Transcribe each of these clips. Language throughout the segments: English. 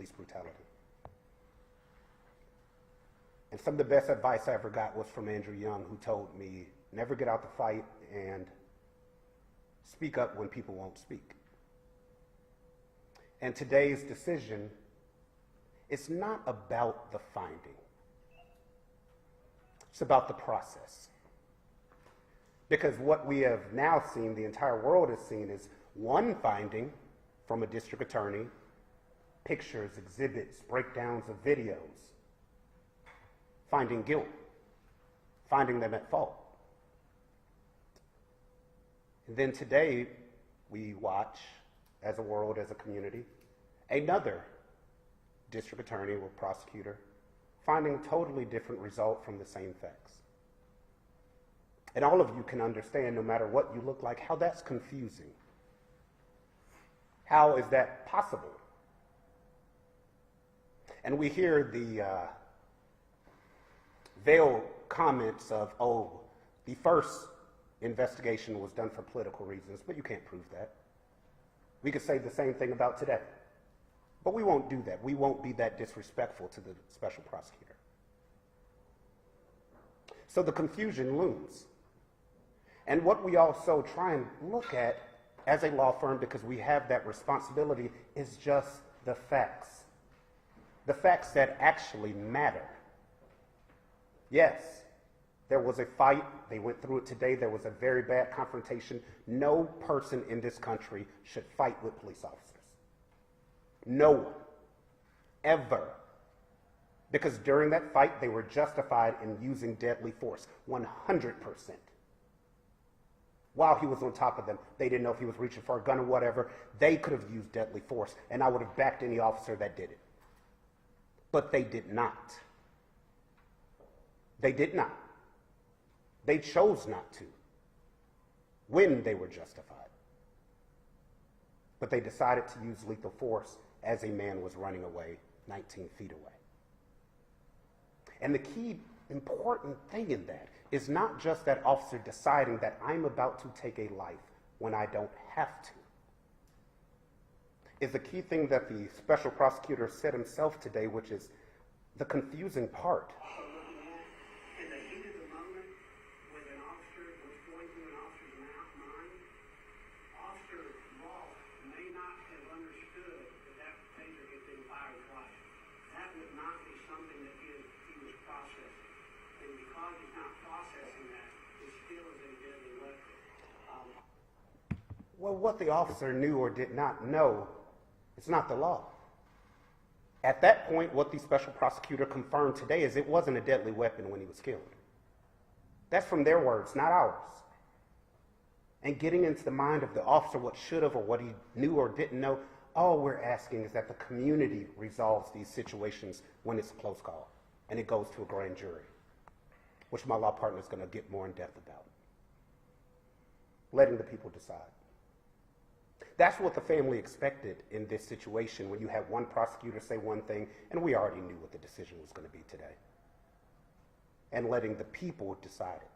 police brutality. And some of the best advice I ever got was from Andrew Young, who told me, never get out the fight and speak up when people won't speak. And today's decision, it's not about the finding. It's about the process. Because what we have now seen, the entire world has seen, is one finding from a district attorney, pictures, exhibits, breakdowns of videos, finding guilt, finding them at fault. And then today, we watch, as a world, as a community, another district attorney or prosecutor finding a totally different result from the same facts. And all of you can understand, no matter what you look like, how that's confusing. How is that possible? And we hear the veiled comments of, oh, the first investigation was done for political reasons, but you can't prove that. We could say the same thing about today. But we won't do that. We won't be that disrespectful to the special prosecutor. So the confusion looms. And what we also try and look at as a law firm, because we have that responsibility, is just the facts. The facts that actually matter. Yes, there was a fight. They went through it today. There was a very bad confrontation. No person in this country should fight with police officers. No one. Ever. Because during that fight, they were justified in using deadly force. 100%. While he was on top of them, they didn't know if he was reaching for a gun or whatever. They could have used deadly force, and I would have backed any officer that did it. But they did not. They did not. They chose not to when they were justified. But they decided to use lethal force as a man was running away 19 feet away. And the key important thing in that is not just that officer deciding that I'm about to take a life when I don't have to. Is the key thing that the special prosecutor said himself today, which is the confusing part. In the heat of the moment, when an officer was going through an officer's mind, Officer Ross may not have understood that taser had been fired twice. That would not be something that he was processing. And because he's not processing that, it still is a deadly weapon. Well, what the officer knew or did not know, it's not the law. At that point, what the special prosecutor confirmed today is it wasn't a deadly weapon when he was killed. That's from their words, not ours. And getting into the mind of the officer what should have or what he knew or didn't know, all we're asking is that the community resolves these situations when it's a close call and it goes to a grand jury, which my law partner is going to get more in depth about. Letting the people decide. That's what the family expected in this situation when you had one prosecutor say one thing, and we already knew what the decision was going to be today. And letting the people decide it.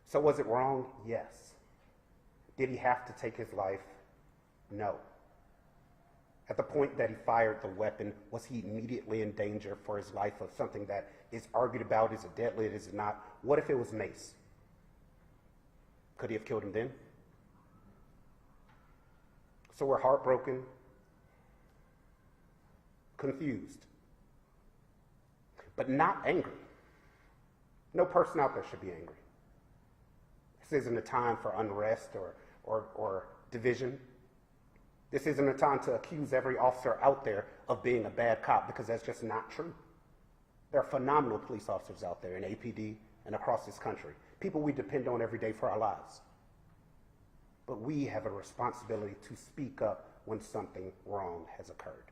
So was it wrong? Yes. Did he have to take his life? No. At the point that he fired the weapon, was he immediately in danger for his life of something that is argued about? Is it deadly? Is it not? What if it was mace? Could he have killed him then? So we're heartbroken, confused, but not angry. No person out there should be angry. This isn't a time for unrest or division. This isn't a time to accuse every officer out there of being a bad cop, because that's just not true. There are phenomenal police officers out there in APD and across this country, people we depend on every day for our lives. But we have a responsibility to speak up when something wrong has occurred.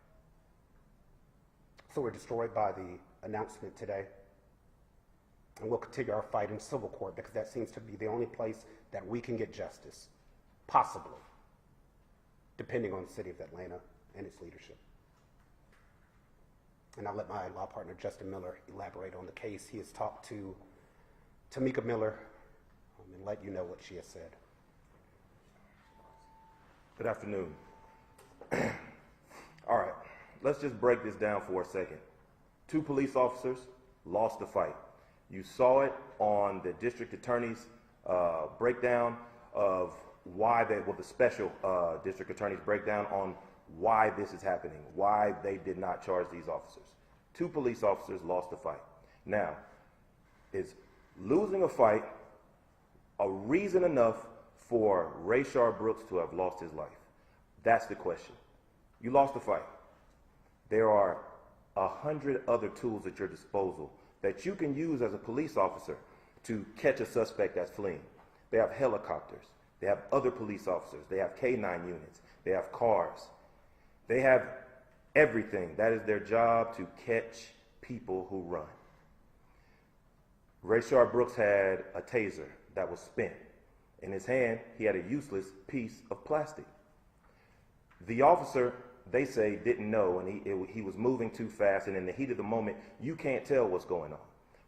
So we're destroyed by the announcement today. And we'll continue our fight in civil court, because that seems to be the only place that we can get justice, possibly, depending on the city of Atlanta and its leadership. And I'll let my law partner, Justin Miller, elaborate on the case. He has talked to Tamika Miller and let you know what she has said. Good afternoon. All let's just break this down for a second. 2 police officers lost the fight. You saw it on the district attorney's breakdown of why the special district attorney's breakdown on why this is happening, why they did not charge these officers. 2 police officers lost the fight. Now, is losing a fight a reason enough for Rayshard Brooks to have lost his life? That's the question. You lost the fight. There are 100 other tools at your disposal that you can use as a police officer to catch a suspect that's fleeing. They have helicopters. They have other police officers. They have K-9 units. They have cars. They have everything. That is their job, to catch people who run. Rayshard Brooks had a taser that was spent. In his hand, he had a useless piece of plastic. The officer, they say, didn't know, and he was moving too fast, and in the heat of the moment, you can't tell what's going on.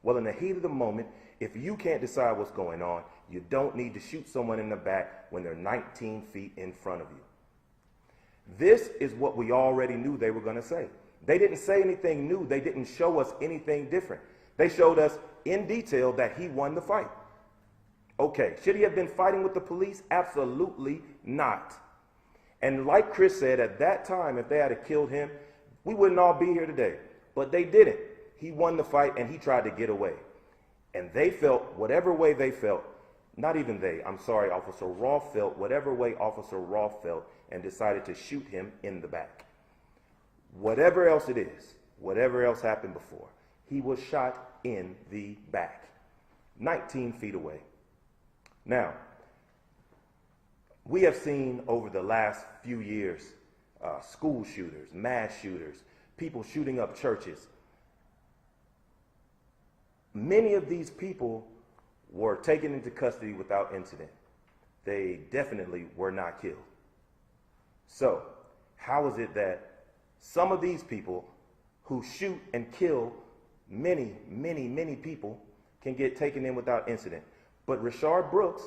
Well, in the heat of the moment, if you can't decide what's going on, you don't need to shoot someone in the back when they're 19 feet in front of you. This is what we already knew they were going to say. They didn't say anything new. They didn't show us anything different. They showed us in detail that he won the fight. Okay, should he have been fighting with the police? Absolutely not. And like Chris said, at that time, if they had killed him, we wouldn't all be here today. But they didn't. He won the fight and he tried to get away. And they felt whatever way they felt, not even they, I'm sorry, Officer Rolfe felt whatever way Officer Rolfe felt and decided to shoot him in the back. Whatever else it is, whatever else happened before, he was shot in the back, 19 feet away. Now, we have seen over the last few years school shooters, mass shooters, people shooting up churches. Many of these people were taken into custody without incident. They definitely were not killed. So, how is it that some of these people who shoot and kill many, many, many people can get taken in without incident? But Rayshard Brooks,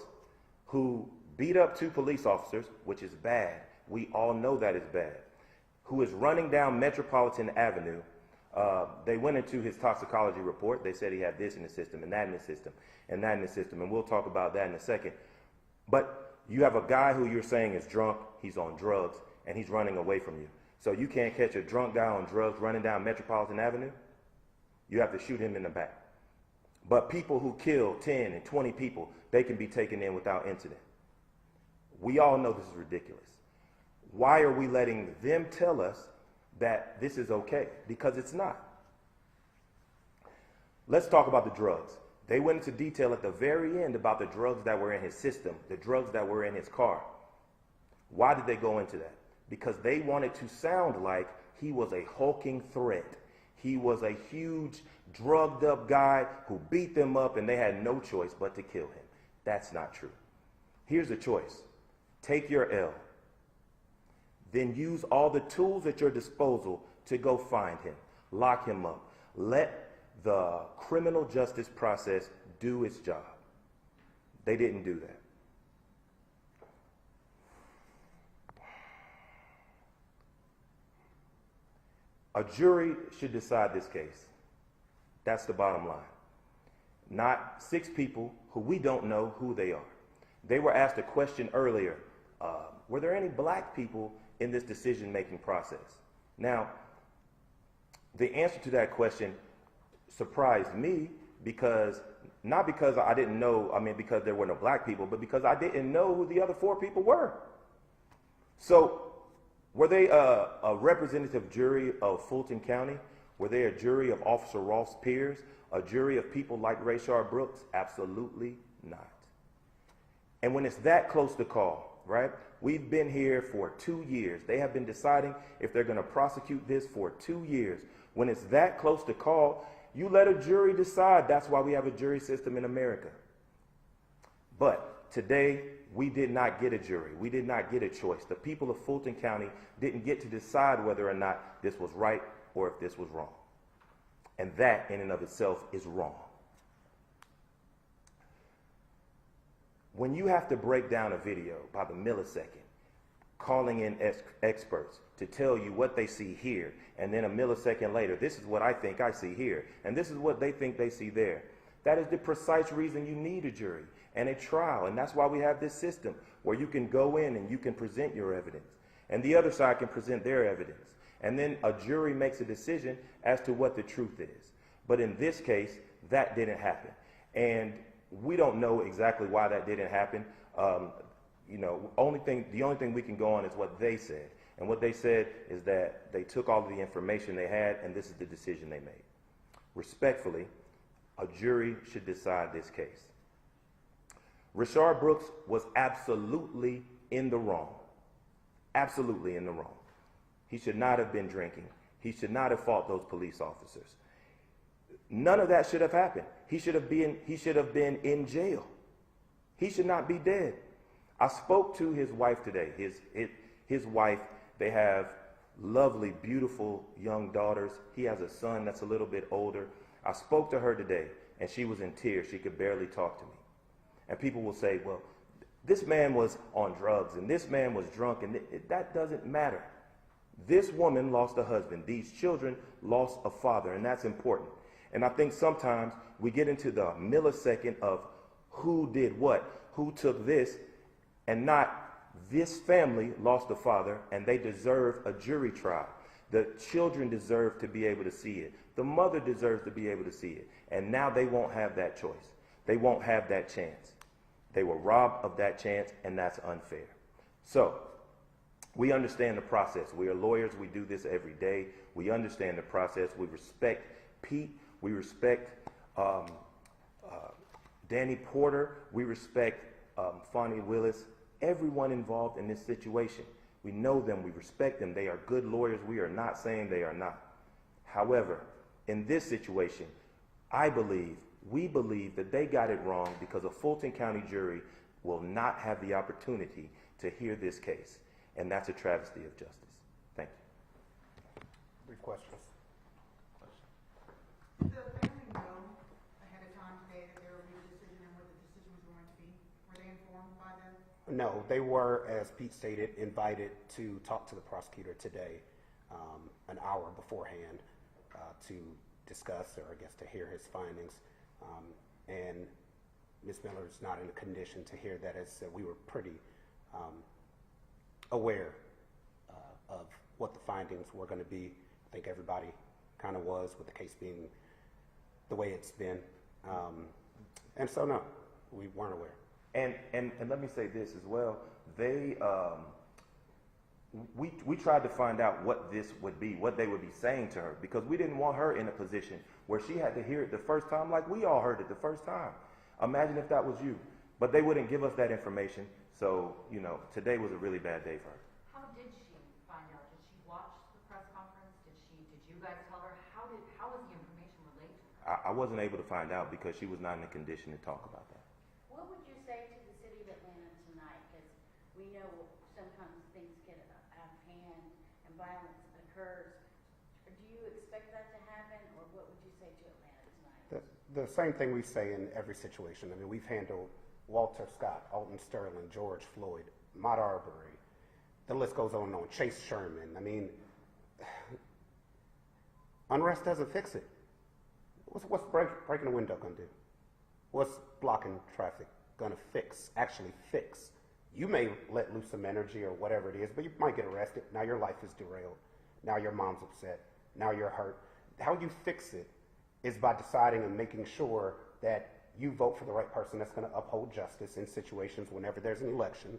who beat up 2 police officers, which is bad, we all know that is bad, who is running down Metropolitan Avenue, they went into his toxicology report. They said he had this in the system and that in the system and that in the system, and we'll talk about that in a second. But you have a guy who you're saying is drunk, he's on drugs, and he's running away from you. So you can't catch a drunk guy on drugs running down Metropolitan Avenue. You have to shoot him in the back. But people who kill 10 and 20 people, they can be taken in without incident. We all know this is ridiculous. Why are we letting them tell us that this is okay? Because it's not. Let's talk about the drugs. They went into detail at the very end about the drugs that were in his system, the drugs that were in his car. Why did they go into that? Because they wanted to sound like he was a hulking threat. He was a huge, drugged up guy who beat them up and they had no choice but to kill him. That's not true. Here's the choice. Take your L. Then use all the tools at your disposal to go find him. Lock him up. Let the criminal justice process do its job. They didn't do that. A jury should decide this case. That's the bottom line. Not 6 people who we don't know who they are. They were asked a question earlier. Were there any black people in this decision-making process? Now, the answer to that question surprised me because, not because I didn't know, because there were no black people, but because I didn't know who the other 4 people were. So, were they a representative jury of Fulton County? Were they a jury of Officer Rolfe's peers? A jury of people like Rayshard Brooks? Absolutely not. And when it's that close to call, right? We've been here for 2 years. They have been deciding if they're going to prosecute this for 2 years. When it's that close to call, you let a jury decide. That's why we have a jury system in America. But today, we did not get a jury. We did not get a choice. The people of Fulton County didn't get to decide whether or not this was right or if this was wrong. And that, in and of itself, is wrong. When you have to break down a video by the millisecond, calling in experts to tell you what they see here, and then a millisecond later, this is what I think I see here, and this is what they think they see there. That is the precise reason you need a jury and a trial, and that's why we have this system where you can go in and you can present your evidence, and the other side can present their evidence, and then a jury makes a decision as to what the truth is. But in this case, that didn't happen, and we don't know exactly why that didn't happen. You know, the only thing we can go on is what they said. And what they said is that they took all of the information they had, and this is the decision they made. Respectfully, a jury should decide this case. Rayshard Brooks was absolutely in the wrong. Absolutely in the wrong. He should not have been drinking. He should not have fought those police officers. None of that should have happened. He should have been in jail. He should not be dead. I spoke to his wife today. His wife, they have lovely, beautiful young daughters. He has a son that's a little bit older. I spoke to her today, and she was in tears. She could barely talk to me. And people will say, well, this man was on drugs, and this man was drunk, and that doesn't matter. This woman lost a husband. These children lost a father, and that's important. And I think sometimes we get into the millisecond of who did what, who took this, and not this family lost a father and they deserve a jury trial. The children deserve to be able to see it. The mother deserves to be able to see it. And now they won't have that choice. They won't have that chance. They were robbed of that chance, and that's unfair. So we understand the process. We are lawyers. We do this every day. We understand the process. We respect Pete. We respect Danny Porter. We respect Fonnie Willis. Everyone involved in this situation. We know them. We respect them. They are good lawyers. We are not saying they are not. However, in this situation, we believe that they got it wrong because a Fulton County jury will not have the opportunity to hear this case. And that's a travesty of justice. Thank you. Brief questions. Did the family know ahead of time today that there would be a decision and what the decision was going to be? Were they informed by them? No, they were, as Pete stated, invited to talk to the prosecutor today, an hour beforehand, to discuss, or I guess to hear his findings. And Ms. Miller is not in a condition to hear that, as we were pretty aware of what the findings were going to be. I think everybody kind of was, with the case being the way it's been. And so, no, we weren't aware. And let me say this as well. We tried to find out what this would be, what they would be saying to her, because we didn't want her in a position where she had to hear it the first time like we all heard it the first time. Imagine if that was you. But they wouldn't give us that information, so, you know, today was a really bad day for her. How did she find out? Did she watch the press conference? Did you guys tell her? How was the information relayed to her? I wasn't able to find out because she was not in a condition to talk about that. What would you say to the city of Atlanta tonight? Because we know sometimes things get out of hand and violence occurs. Do you expect that to happen, or what would you say to Atlanta tonight? The same thing we say in every situation. I mean, we've handled Walter Scott, Alton Sterling, George Floyd, Ahmaud Arbery. The list goes on and on. Chase Sherman. I mean, unrest doesn't fix it. What's breaking a window going to do? What's blocking traffic going to actually fix? You may let loose some energy or whatever it is, but you might get arrested. Now your life is derailed. Now your mom's upset. Now you're hurt. How you fix it is by deciding and making sure that you vote for the right person that's going to uphold justice in situations whenever there's an election,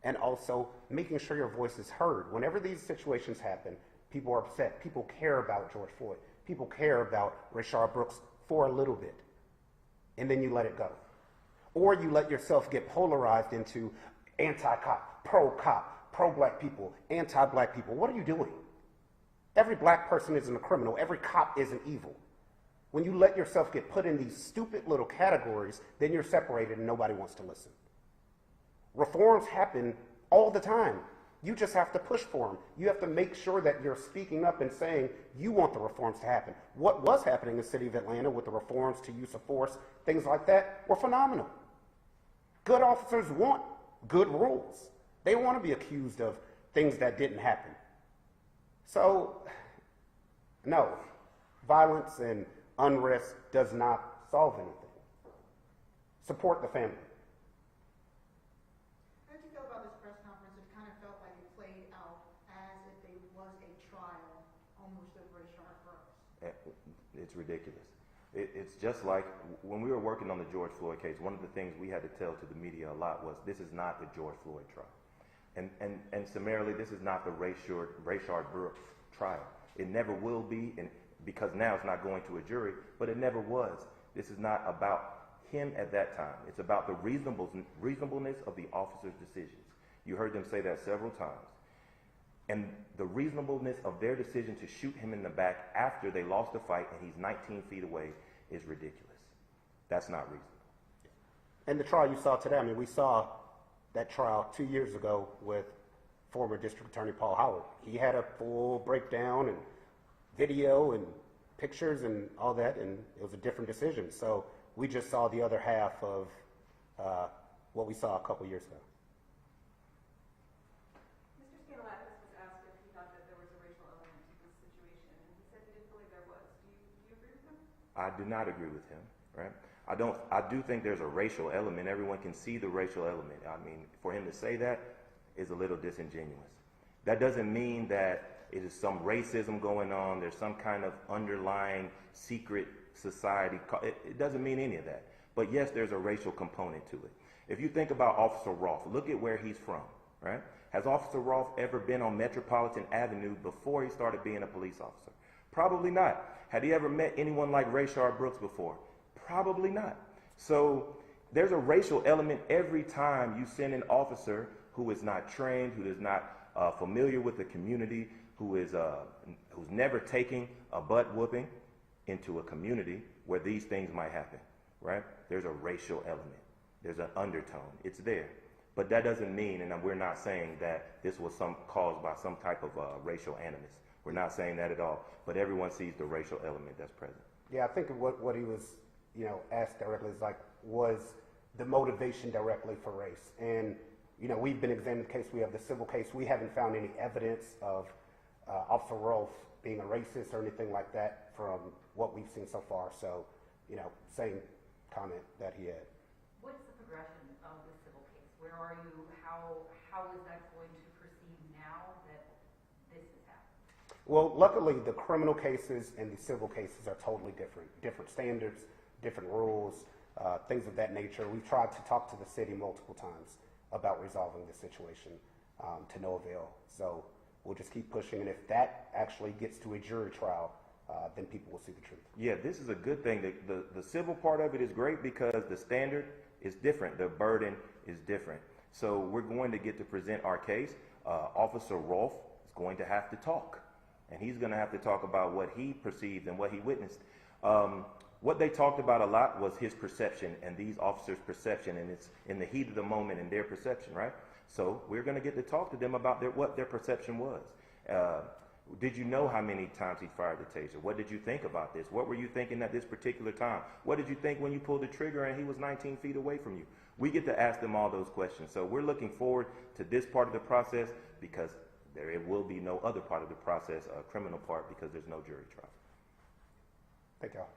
and also making sure your voice is heard. Whenever these situations happen, people are upset. People care about George Floyd. People care about Rayshard Brooks for a little bit, and then you let it go. Or you let yourself get polarized into anti-cop, pro-black people, anti-black people. What are you doing? Every black person isn't a criminal. Every cop isn't evil. When you let yourself get put in these stupid little categories, then you're separated and nobody wants to listen. Reforms happen all the time. You just have to push for them. You have to make sure that you're speaking up and saying you want the reforms to happen. What was happening in the city of Atlanta with the reforms to use of force, things like that, were phenomenal. Good officers want good rules. They want to be accused of things that didn't happen. So, no, violence and unrest does not solve anything. Support the family. How did you feel about this press conference? It kind of felt like it played out as if it was a trial, almost of Rayshard Brooks. It's ridiculous. It's just like when we were working on the George Floyd case, one of the things we had to tell to the media a lot was this is not the George Floyd trial. And summarily, this is not the Rayshard Brooks trial. It never will be, and because now it's not going to a jury, but it never was. This is not about him at that time. It's about the reasonableness of the officer's decisions. You heard them say that several times. And the reasonableness of their decision to shoot him in the back after they lost the fight and he's 19 feet away is ridiculous. That's not reasonable. And the trial you saw today, I mean, we saw that trial 2 years ago with former District Attorney Paul Howard. He had a full breakdown and video and pictures and all that, and it was a different decision. So we just saw the other half of what we saw a couple years ago. Mr. Scalatis was asked if he thought that there was a racial element to this situation, and he said he didn't believe there was. Do you agree with him? I do not agree with him, right? I do think there's a racial element. Everyone can see the racial element. I mean, for him to say that is a little disingenuous. That doesn't mean that it is some racism going on. There's some kind of underlying secret society. It doesn't mean any of that. But yes, there's a racial component to it. If you think about Officer Rolfe, look at where he's from, right? Has Officer Rolfe ever been on Metropolitan Avenue before he started being a police officer? Probably not. Had he ever met anyone like Rayshard Brooks before? Probably not. So there's a racial element every time you send an officer who is not trained, who is not familiar with the community, who's never taking a butt whooping into a community where these things might happen, right? There's a racial element. There's an undertone. It's there. But that doesn't mean, and we're not saying that this was caused by some type of racial animus. We're not saying that at all. But everyone sees the racial element that's present. Yeah, I think what he was, asked directly is was the motivation directly for race. And, we've been examining the case. We have the civil case. We haven't found any evidence of Officer Rolfe being a racist or anything like that from what we've seen so far. So, same comment that he had. What's the progression of the civil case? Where are you? How is that going to proceed now that this has happened? Well, luckily, the criminal cases and the civil cases are totally different. Different standards, different rules, things of that nature. We've tried to talk to the city multiple times about resolving the situation to no avail. So we'll just keep pushing. And if that actually gets to a jury trial, then people will see the truth. Yeah, this is a good thing. The civil part of it is great because the standard is different. The burden is different. So we're going to get to present our case. Officer Rolfe is going to have to talk. And he's going to have to talk about what he perceived and what he witnessed. What they talked about a lot was his perception and these officers' perception, and it's in the heat of the moment and their perception, right? So we're going to get to talk to them about what their perception was. Did you know how many times he fired the taser? What did you think about this? What were you thinking at this particular time? What did you think when you pulled the trigger and he was 19 feet away from you? We get to ask them all those questions. So we're looking forward to this part of the process because there will be no other part of the process, a criminal part, because there's no jury trial. Thank y'all.